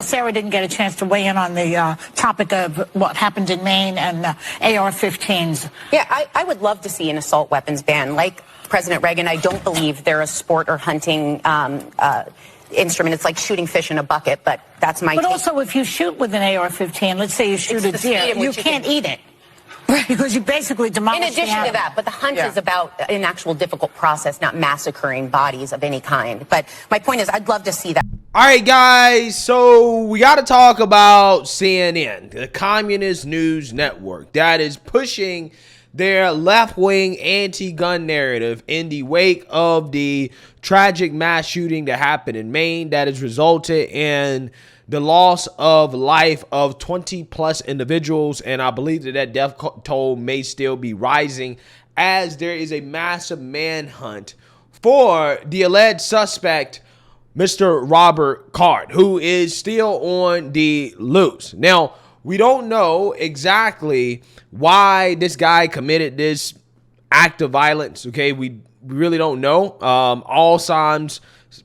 Sarah didn't get a chance to weigh in on the topic of what happened in Maine and AR-15s. Yeah, I would love to see an assault weapons ban. Like President Reagan, I don't believe they're a sport or hunting instrument. It's like shooting fish in a bucket, but that's my take. But also, if you shoot with an AR-15, let's say you shoot a deer, you can't eat it. Because you basically demolish In addition to that, but the hunt is about an actual difficult process, not massacring bodies of any kind. But my point is, I'd love to see that. All right, guys, so we got to talk about CNN, the communist news network that is pushing their left-wing anti-gun narrative in the wake of the tragic mass shooting that happened in Maine that has resulted in the loss of life of 20-plus individuals, and I believe that death toll may still be rising as there is a massive manhunt for the alleged suspect, Mr. Robert Card, who is still on the loose. Now, we don't know exactly why this guy committed this act of violence, okay? We really don't know. All signs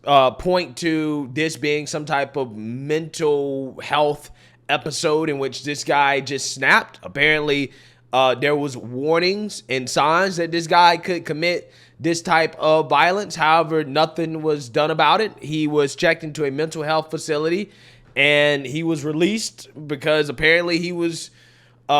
point to this being some type of mental health episode in which this guy just snapped. Apparently, there was warnings and signs that this guy could commit this type of violence. However, nothing was done about it. He was checked into a mental health facility and he was released because apparently he was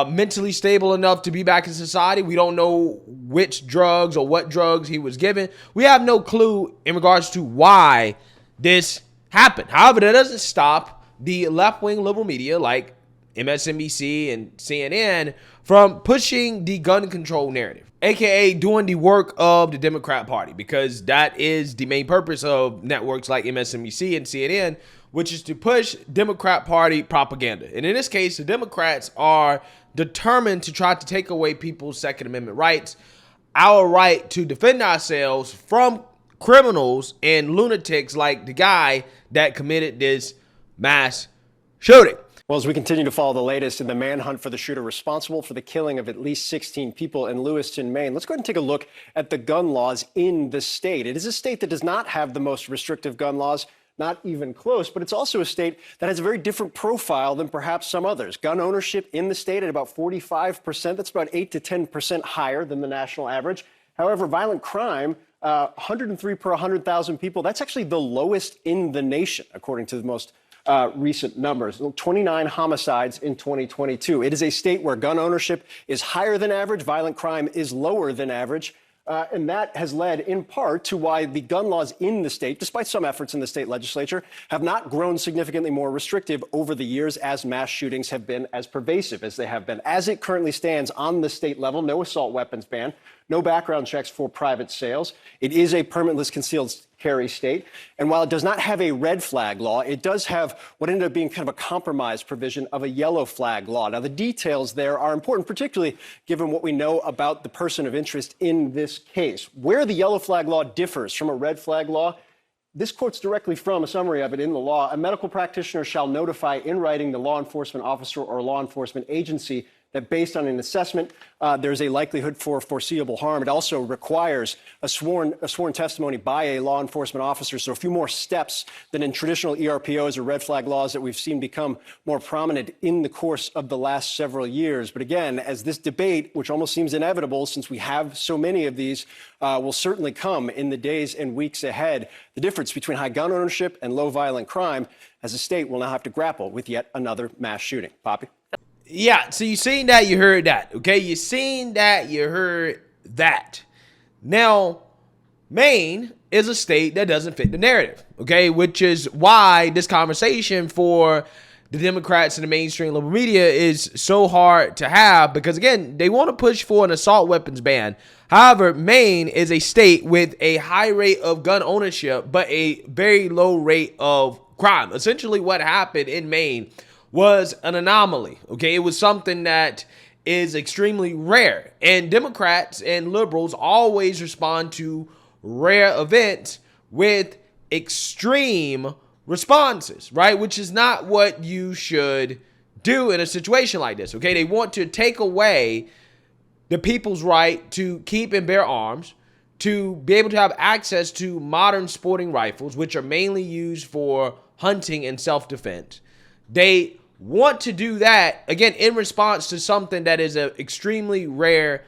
mentally stable enough to be back in society. We don't know which drugs or what drugs he was given. We have no clue in regards to why this happened. However, that doesn't stop the left-wing liberal media like MSNBC and CNN from pushing the gun control narrative, aka doing the work of the Democrat Party, because that is the main purpose of networks like MSNBC and CNN, which is to push Democrat Party propaganda. And in this case, the Democrats are determined to try to take away people's Second Amendment rights, our right to defend ourselves from criminals and lunatics like the guy that committed this mass shooting. Well, as we continue to follow the latest in the manhunt for the shooter responsible for the killing of at least 16 people in Lewiston, Maine, let's go ahead and take a look at the gun laws in the state. It is a state that does not have the most restrictive gun laws, not even close, but it's also a state that has a very different profile than perhaps some others. Gun ownership in the state at about 45%. That's about 8 to 10% higher than the national average. However, violent crime, 103 per 100,000 people, that's actually the lowest in the nation, according to the most recent numbers. 29 homicides in 2022. It is a state where gun ownership is higher than average, violent crime is lower than average. And that has led in part to why the gun laws in the state, despite some efforts in the state legislature, have not grown significantly more restrictive over the years as mass shootings have been as pervasive as they have been. As it currently stands on the state level, no assault weapons ban, no background checks for private sales. It is a permitless concealed carry state. And while it does not have a red flag law, it does have what ended up being kind of a compromise provision of a yellow flag law. Now, the details there are important, particularly given what we know about the person of interest in this case. Where the yellow flag law differs from a red flag law, this quotes directly from a summary of it in the law. A medical practitioner shall notify in writing the law enforcement officer or law enforcement agency that based on an assessment, there's a likelihood for foreseeable harm. It also requires a sworn testimony by a law enforcement officer. So a few more steps than in traditional ERPOs or red flag laws that we've seen become more prominent in the course of the last several years. But again, as this debate, which almost seems inevitable since we have so many of these, will certainly come in the days and weeks ahead, the difference between high gun ownership and low violent crime as a state will now have to grapple with yet another mass shooting. Poppy? Yeah, so you seen that, you heard that, okay? You seen that, you heard that. Now, Maine is a state that doesn't fit the narrative, okay? Which is why this conversation for the Democrats and the mainstream liberal media is so hard to have because, again, they want to push for an assault weapons ban. However, Maine is a state with a high rate of gun ownership, but a very low rate of crime. Essentially, what happened in Maine was an anomaly, okay? It was something that is extremely rare. And Democrats and liberals always respond to rare events with extreme responses, right? Which is not what you should do in a situation like this, okay? They want to take away the people's right to keep and bear arms, to be able to have access to modern sporting rifles, which are mainly used for hunting and self-defense, They want to do that, again, in response to something that is an extremely rare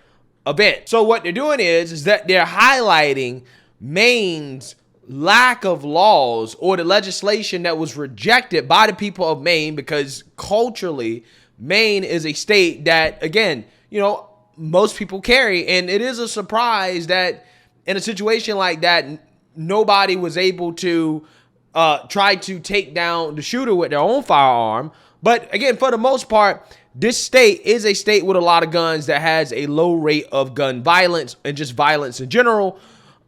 event. So what they're doing is that they're highlighting Maine's lack of laws or the legislation that was rejected by the people of Maine, because culturally, Maine is a state that, again, most people carry. And it is a surprise that in a situation like that, nobody was able to try to take down the shooter with their own firearm. But again, for the most part, this state is a state with a lot of guns that has a low rate of gun violence and just violence in general.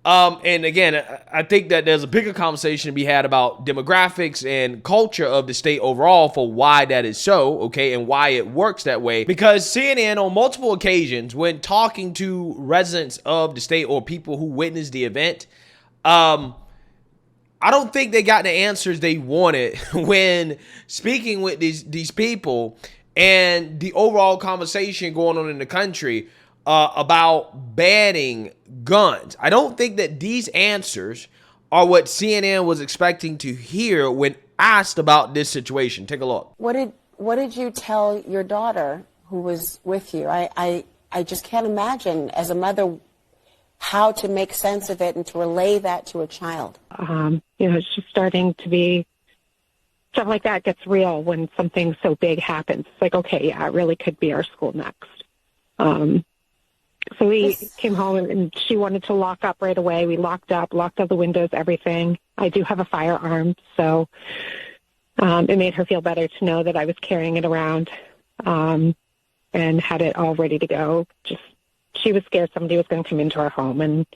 And again, I think that there's a bigger conversation to be had about demographics and culture of the state overall for why that is so, okay, and why it works that way. Because CNN on multiple occasions, when talking to residents of the state or people who witnessed the event, I don't think they got the answers they wanted when speaking with these people and the overall conversation going on in the country about banning guns. I don't think that these answers are what CNN was expecting to hear when asked about this situation. Take a look. What did you tell your daughter who was with you? I just can't imagine as a mother how to make sense of it and to relay that to a child. It's just starting to be stuff like that gets real when something so big happens. It's like, okay, yeah, it really could be our school next. So we came home and she wanted to lock up right away. We locked up the windows, everything. I do have a firearm, so it made her feel better to know that I was carrying it around and had it all ready to go. She was scared somebody was going to come into our home, and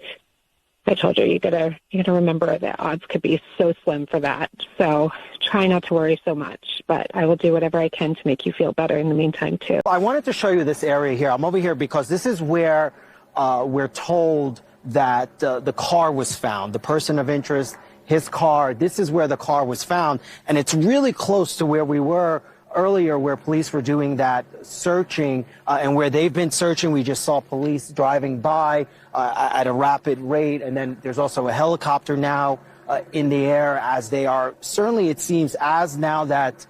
I told her, you gotta remember that odds could be so slim for that. So try not to worry so much, but I will do whatever I can to make you feel better in the meantime too. I wanted to show you this area here. I'm over here because this is where we're told that the car was found. The person of interest, his car, this is where the car was found. And it's really close to where we were earlier, where police were doing that searching, and where they've been searching. We just saw police driving by at a rapid rate, and then there's also a helicopter now in the air, as they are certainly, it seems, as now that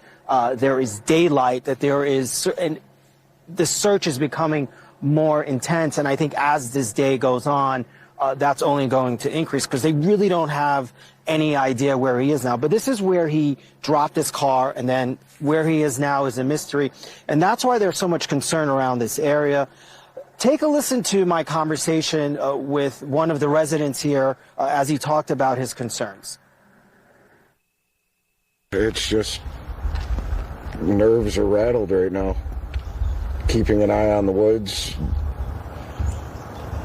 there is daylight, that there is, and the search is becoming more intense. And I think as this day goes on, that's only going to increase, because they really don't have any idea where he is now. But this is where he dropped his car, and then where he is now is a mystery. And that's why there's so much concern around this area. Take a listen to my conversation with one of the residents here as he talked about his concerns. It's just nerves are rattled right now. Keeping an eye on the woods,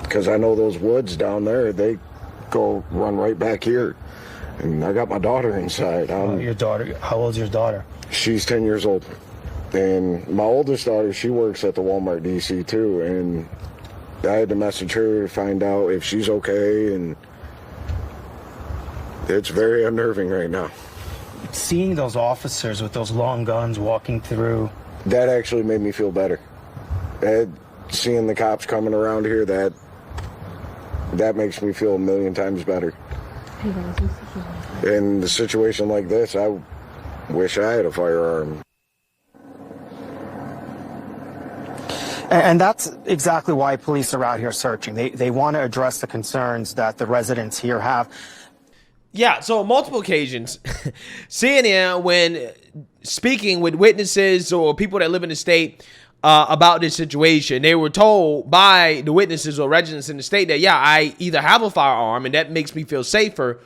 because I know those woods down there, they run right back here. And I got my daughter inside. Your daughter, how old is your daughter? She's 10 years old. And my oldest daughter, she works at the Walmart DC too. And I had to message her to find out if she's okay. And it's very unnerving right now. Seeing those officers with those long guns walking through. That actually made me feel better. Seeing the cops coming around here, that makes me feel a million times better. In a situation like this, I wish I had a firearm. And that's exactly why police are out here searching. They want to address the concerns that the residents here have. Yeah, so on multiple occasions, CNN, when speaking with witnesses or people that live in the state about this situation, they were told by the witnesses or residents in the state that, yeah, I either have a firearm and that makes me feel safer,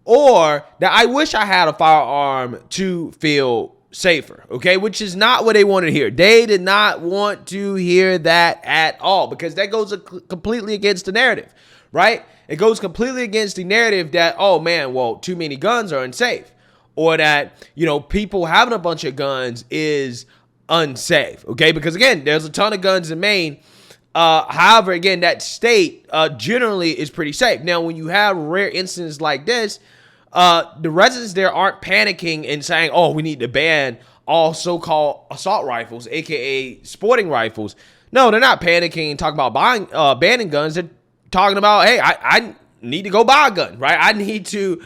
or that I wish I had a firearm to feel safer, okay? Which is not what they wanted to hear. They did not want to hear that at all, because that goes completely against the narrative, right? It goes completely against the narrative that, oh man, well, too many guns are unsafe, or that, people having a bunch of guns is unsafe, okay? Because again, there's a ton of guns in Maine. However, again, that state generally is pretty safe. Now, when you have rare incidents like this, the residents there aren't panicking and saying, oh, we need to ban all so-called assault rifles, aka sporting rifles. No, they're not panicking and talking about banning guns. They're talking about, hey, need to go buy a gun, right? I need to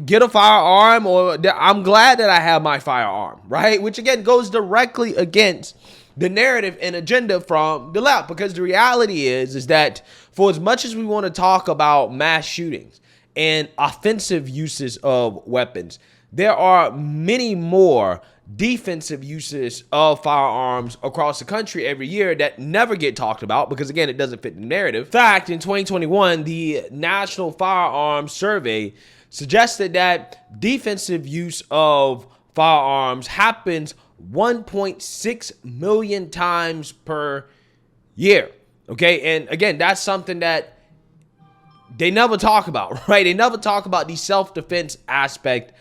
get a firearm, or I'm glad that I have my firearm, right? Which again goes directly against the narrative and agenda from the left, because the reality is that for as much as we want to talk about mass shootings and offensive uses of weapons, there are many more defensive uses of firearms across the country every year that never get talked about because, again, it doesn't fit the narrative. In fact, in 2021, the National Firearms Survey suggested that defensive use of firearms happens 1.6 million times per year. Okay, and again, that's something that they never talk about, right? They never talk about the self-defense aspect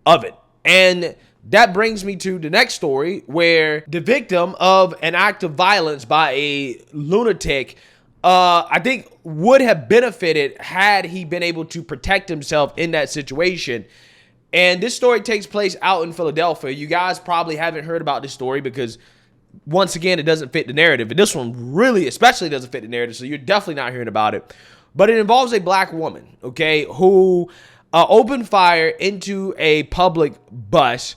of it. And that brings me to the next story, where the victim of an act of violence by a lunatic, I think, would have benefited had he been able to protect himself in that situation. And this story takes place out in Philadelphia. You guys probably haven't heard about this story because, once again, it doesn't fit the narrative. And this one really especially doesn't fit the narrative, so you're definitely not hearing about it. But it involves a black woman, okay, who opened fire into a public bus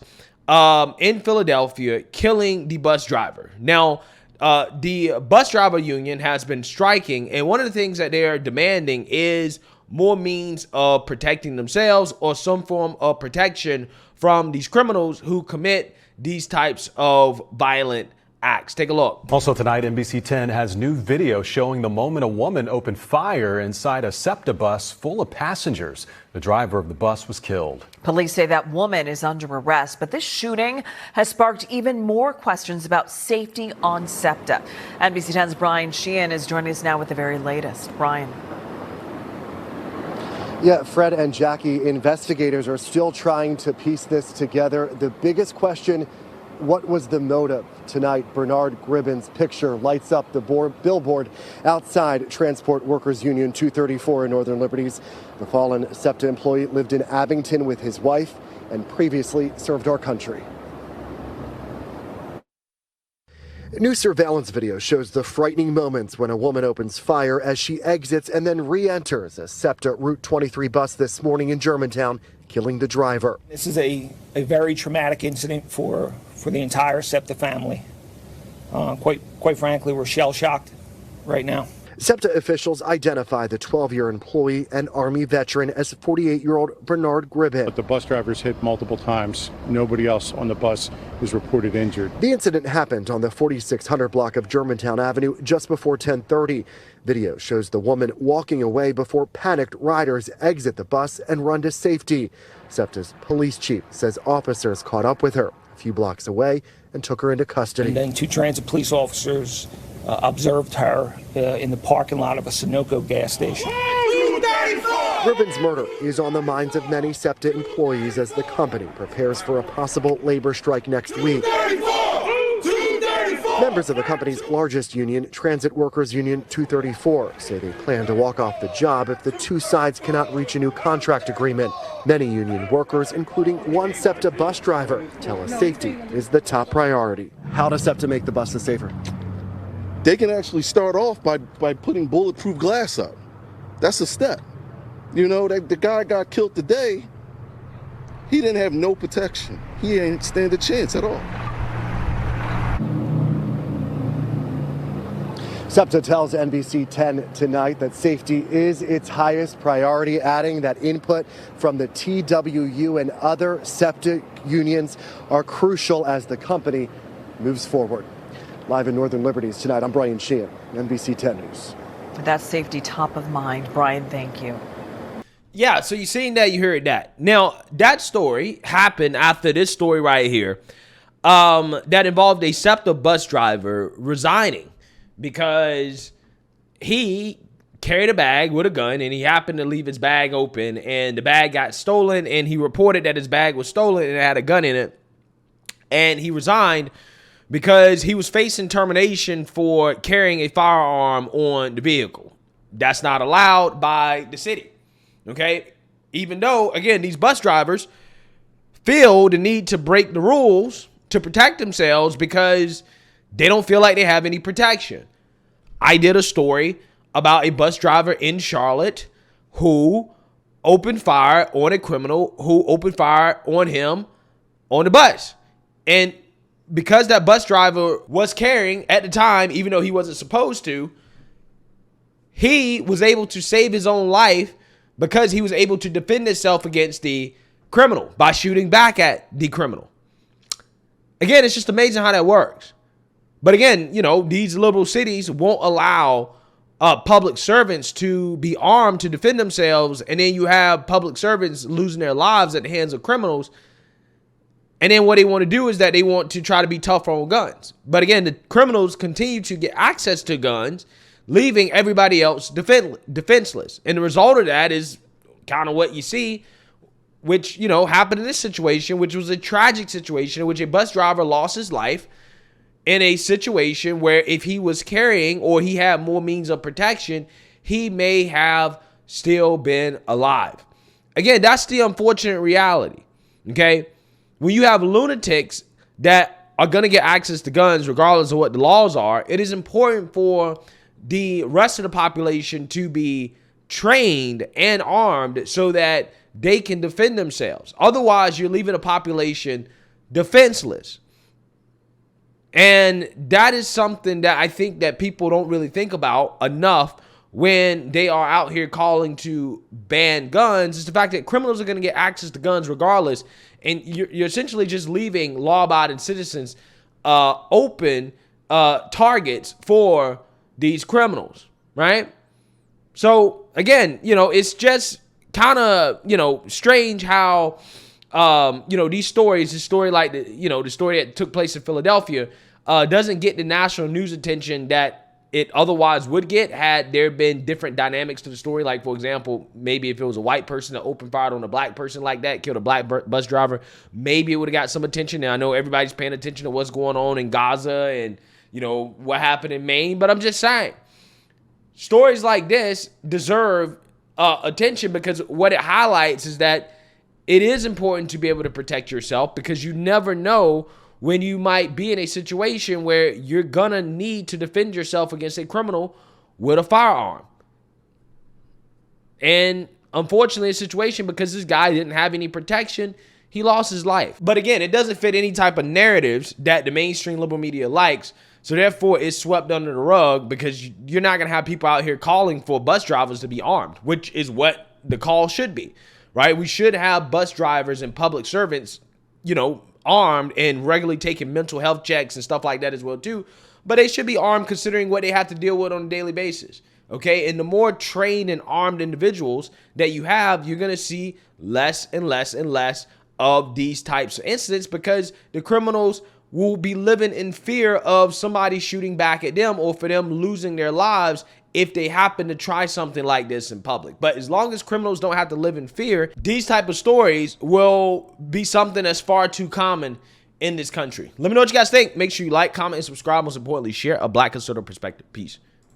in Philadelphia, killing the bus driver. Now, the bus driver union has been striking, and one of the things that they are demanding is more means of protecting themselves or some form of protection from these criminals who commit these types of violent acts. Take a look. Also tonight, NBC 10 has new video showing the moment a woman opened fire inside a SEPTA bus full of passengers. The driver of the bus was killed. Police say that woman is under arrest, but this shooting has sparked even more questions about safety on SEPTA. NBC 10's Brian Sheehan is joining us now with the very latest. Brian. Yeah, Fred and Jackie, investigators are still trying to piece this together. The biggest question, what was the motive? Tonight, Bernard Gribbin's picture lights up the billboard outside Transport Workers Union 234 in Northern Liberties. The fallen SEPTA employee lived in Abington with his wife and previously served our country. New surveillance video shows the frightening moments when a woman opens fire as she exits and then re-enters a SEPTA Route 23 bus this morning in Germantown, killing the driver. This is a very traumatic incident for the entire SEPTA family. Quite frankly, we're shell-shocked right now. SEPTA officials identify the 12-year employee and Army veteran as 48-year-old Bernard Gribbin. But the bus driver's hit multiple times. Nobody else on the bus is reported injured. The incident happened on the 4600 block of Germantown Avenue just before 10:30. Video shows the woman walking away before panicked riders exit the bus and run to safety. SEPTA's police chief says officers caught up with her a few blocks away and took her into custody. And then two transit police officers observed her in the parking lot of a Sunoco gas station. Gribbin's murder is on the minds of many SEPTA employees as the company prepares for a possible labor strike next week. Members of the company's largest union, Transit Workers Union 234, say they plan to walk off the job if the two sides cannot reach a new contract agreement. Many union workers, including one SEPTA bus driver, tell us safety is the top priority. How does SEPTA make the buses safer? They can actually start off by putting bulletproof glass up. That's a step. You know, the guy got killed today. He didn't have no protection. He ain't stand a chance at all. SEPTA tells NBC 10 tonight that safety is its highest priority, adding that input from the TWU and other SEPTA unions are crucial as the company moves forward. Live in Northern Liberties tonight, I'm Brian Sheehan, NBC 10 News. That's safety top of mind. Brian, thank you. Yeah, so you're seeing that, you heard that. Now, that story happened after this story right here that involved a SEPTA bus driver resigning because he carried a bag with a gun and he happened to leave his bag open and the bag got stolen, and he reported that his bag was stolen and it had a gun in it. And he resigned because he was facing termination for carrying a firearm on the vehicle. That's not allowed by the city, okay? Even though, again, these bus drivers feel the need to break the rules to protect themselves because they don't feel like they have any protection. I did a story about a bus driver in Charlotte who opened fire on a criminal who opened fire on him on the bus. And because that bus driver was carrying at the time, even though he wasn't supposed to, he was able to save his own life because he was able to defend himself against the criminal by shooting back at the criminal. Again, it's just amazing how that works. But again, you know, these liberal cities won't allow public servants to be armed to defend themselves. And then you have public servants losing their lives at the hands of criminals. And then what they want to do is that they want to try to be tougher on guns. But again, the criminals continue to get access to guns, leaving everybody else defenseless. And the result of that is kind of what you see, which, you know, happened in this situation, which was a tragic situation in which a bus driver lost his life in a situation where if he was carrying or he had more means of protection, he may have still been alive. Again, that's the unfortunate reality, okay? When you have lunatics that are going to get access to guns regardless of what the laws are, it is important for the rest of the population to be trained and armed so that they can defend themselves. Otherwise, you're leaving a population defenseless. And that is something that I think that people don't really think about enough when they are out here calling to ban guns. It's the fact that criminals are going to get access to guns regardless. And you're essentially just leaving law-abiding citizens open targets for these criminals, right? So, again, you know, it's just kind of, you know, strange how, you know, these stories, this story like, the story that took place in Philadelphia doesn't get the national news attention that it otherwise would get had there been different dynamics to the story. Like, for example, maybe if it was a white person that opened fire on a black person like that, killed a black bus driver, maybe it would have got some attention. Now, I know everybody's paying attention to what's going on in Gaza and, you know, what happened in Maine, but I'm just saying, stories like this deserve attention because what it highlights is that it is important to be able to protect yourself because you never know when you might be in a situation where you're gonna need to defend yourself against a criminal with a firearm. And unfortunately, a situation because this guy didn't have any protection, he lost his life. But again, it doesn't fit any type of narratives that the mainstream liberal media likes. So therefore, it's swept under the rug because you're not gonna have people out here calling for bus drivers to be armed, which is what the call should be, right? We should have bus drivers and public servants, you know, armed and regularly taking mental health checks and stuff like that as well too, but they should be armed considering what they have to deal with on a daily basis, okay? And the more trained and armed individuals that you have, you're gonna see less and less and less of these types of incidents because the criminals will be living in fear of somebody shooting back at them or for them losing their lives if they happen to try something like this in public. But as long as criminals don't have to live in fear, these type of stories will be something that's far too common in this country. Let me know what you guys think. Make sure you like, comment, and subscribe. Most importantly, share a Black conservative perspective. Peace.